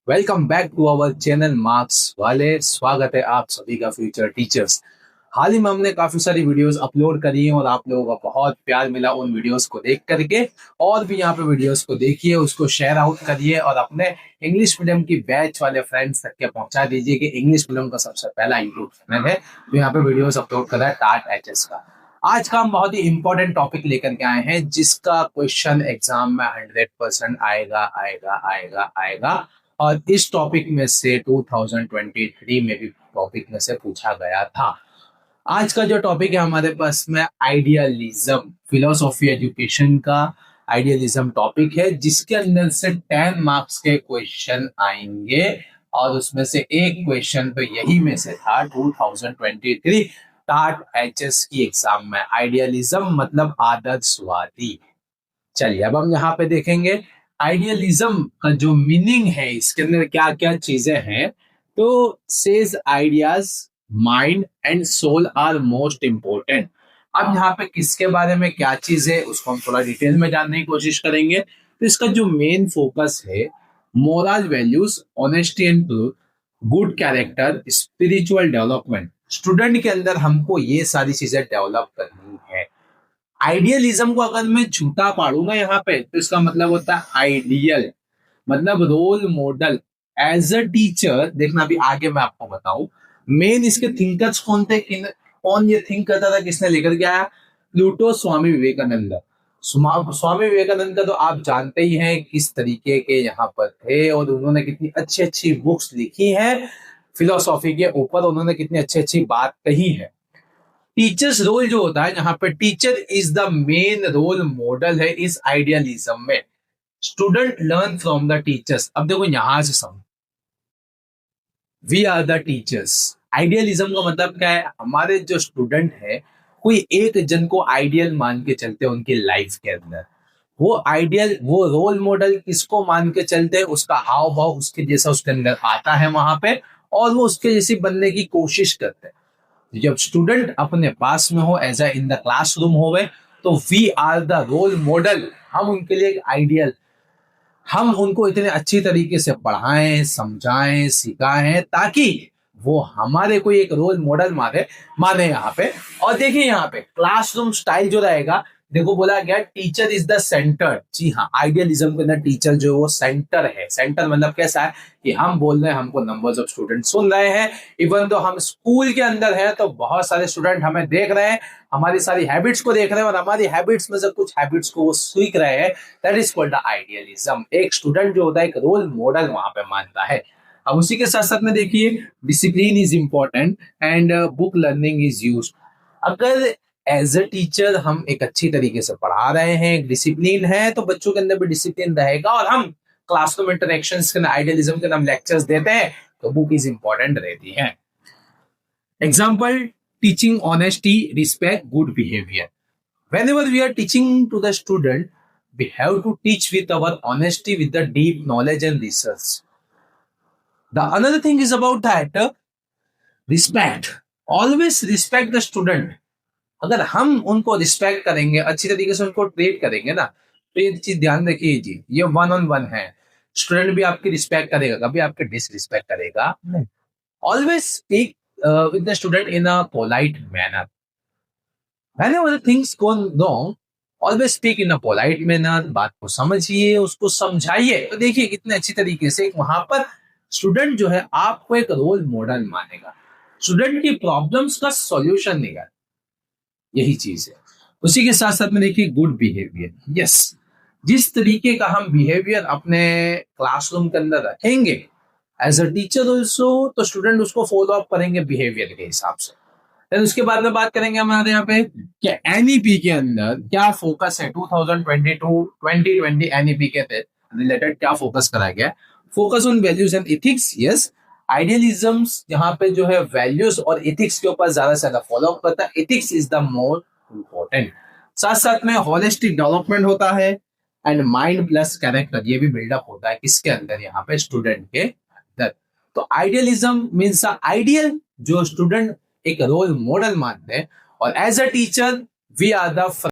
Welcome back to our channel marks वाले। स्वागत है आप सभी का फ्यूचर टीचर्स। हाल ही में हमने काफी सारी वीडियोस अपलोड करी हैं और आप लोगों का बहुत प्यार मिला उन वीडियोस को देख करके। और भी यहाँ पे वीडियोस को देखिए, उसको शेयर आउट करिए और अपने इंग्लिश मीडियम की बैच वाले फ्रेंड्स तक के पहुंचा दीजिए कि इंग्लिश मीडियम का सबसे पहला यूट्यूब चैनल है जो यहाँ पे वीडियोस अपलोड कर रहा है, टाट एचएस का। आज का हम बहुत ही इंपॉर्टेंट टॉपिक लेकर के आए हैं जिसका क्वेश्चन एग्जाम में 100% आएगा आएगा आएगा आएगा। और इस टॉपिक में से 2023 में भी टॉपिक में से पूछा गया था। आज का जो टॉपिक है हमारे पास में आइडियलिज्म, फिलोसॉफी एजुकेशन का आइडियलिज्म टॉपिक है, जिसके अंदर से 10 मार्क्स के क्वेश्चन आएंगे। और उसमें से एक क्वेश्चन तो यही में से था 2023 टाट एचएस की एग्जाम में, आइडियलिज्म मतलब आदर्शवादी। चलिए अब हम यहाँ पे देखेंगे आइडियलिज्म का जो मीनिंग है, इसके अंदर क्या क्या चीजें हैं। तो sages ideas, mind and soul are most important. अब यहाँ पे किसके बारे में क्या चीज है उसको हम थोड़ा डिटेल में जानने की कोशिश करेंगे। तो इसका जो मेन फोकस है, moral values, honesty and truth, good character, spiritual development. Student के अंदर हमको ये सारी चीजें डेवलप करनी है। आइडियलिज्म को अगर मैं झूठा पाड़ूंगा यहाँ पे तो इसका मतलब होता है आइडियल, मतलब role model. As a teacher देखना, अभी आगे मैं आपको बताऊं मेन इसके थिंकर्स कौन थे, कौन ये थिंक करता था, किसने लेकर के आया। प्लूटो, स्वामी विवेकानंद। स्वामी विवेकानंद का तो आप जानते ही हैं किस तरीके के यहाँ पर थे और उन्होंने कितनी अच्छी अच्छी बुक्स लिखी हैं फिलोसॉफी के ऊपर, उन्होंने कितनी अच्छी अच्छी बात कही है। टीचर्स रोल जो होता है, यहाँ पे teacher is the main role model है इस आइडियलिज्म में। Student learn from the teachers. अब देखो यहां से समझ, we are the teachers. Idealism का मतलब क्या है, हमारे जो स्टूडेंट है कोई एक जन को आइडियल मान के चलते हैं उनकी लाइफ के अंदर। वो आइडियल, वो रोल मॉडल किसको मान के चलते हैं, उसका हाव भाव उसके जैसा उसके अंदर आता है वहां पे, और वो उसके जैसी बनने की कोशिश करते हैं। जब स्टूडेंट अपने पास में हो, एज इन द क्लासरूम होवे, तो we are the role model. हम उनके लिए एक आइडियल, हम उनको इतने अच्छी तरीके से पढ़ाएं, समझाएं, सिखाएं ताकि वो हमारे कोई एक रोल मॉडल माने माने यहाँ पे। और देखिए यहाँ पे क्लासरूम स्टाइल जो रहेगा, देखो बोला गया टीचर इज द सेंटर। जी हाँ, आइडियलिज्म के अंदर टीचर जो है वो सेंटर है। सेंटर मतलब कैसा है कि हम बोल रहे हैं, हमको नंबर्स ऑफ स्टूडेंट सुन रहे हैं, इवन तो हम स्कूल के अंदर है तो बहुत सारे स्टूडेंट हमें देख रहे हैं, हमारी सारी हैबिट्स को देख रहे हैं और हमारी हैबिट्स में से कुछ हैबिट्स को वो सीख रहे हैं। That is called the idealism. एक स्टूडेंट जो होता है एक रोल मॉडल वहां पे मानता है। अब उसी के साथ साथ में देखिए discipline is important and book learning is use. अगर एज अ टीचर हम एक अच्छी तरीके से पढ़ा रहे हैं, डिसिप्लिन है, तो बच्चों के अंदर भी डिसिप्लिन रहेगा। और हम क्लासरूम इंटरेक्शंस के आइडियलिज्म के नाम लेक्चर्स देते हैं तो बुक इज इंपॉर्टेंट रहती है। Example, teaching honesty, respect, good behaviour. whenever we are teaching to the student, we have to teach with our honesty, with the deep knowledge and research. The another thing is about that respect. Always respect the student. अगर हम उनको respect करेंगे, अच्छी तरीके से उनको treat करेंगे ना, तो ये चीज ध्यान रखिए जी, ये वन ऑन वन है। स्टूडेंट भी आपकी रिस्पेक्ट करेगा, कभी आपके डिसरिस्पेक्ट करेगा नहीं। Always speak with the student in a polite manner. whenever things go wrong, always speak in a polite manner। बात को समझिए, उसको समझाइए। तो देखिए कितने अच्छी तरीके से वहां पर स्टूडेंट जो है आपको एक रोल मॉडल मानेगा, स्टूडेंट की प्रॉब्लम्स का सॉल्यूशन निकाल, यही चीज है। उसी के साथ साथ में देखिए गुड बिहेवियर। यस, जिस तरीके का हम बिहेवियर अपने क्लासरूम के अंदर रखेंगे एज अ टीचर ऑल्सो, तो स्टूडेंट उसको फॉलो अप करेंगे बिहेवियर के हिसाब से। फिर उसके बाद में बात करेंगे हमारे यहाँ पे कि एनईपी के अंदर क्या फोकस है। 2022-2020 एनईपी के रिलेटेड क्या फोकस करा गया, focus on values and ethics. Yes, idealisms यहाँ पे जो है वैल्यूज और इथिक्स के ऊपर ज्यादा से ज्यादा फॉलो अप करता है। Ethics is the more important. साथ साथ में होलिस्टिक डेवलपमेंट होता है एंड माइंड प्लस कैरेक्टर, ये भी बिल्डअप होता है किसके अंदर, यहाँ पे स्टूडेंट के अंदर। तो आइडियलिज्म मीन्स आइडियल जो स्टूडेंट एक रोल मॉडल मानते हैं, और as a teacher we are the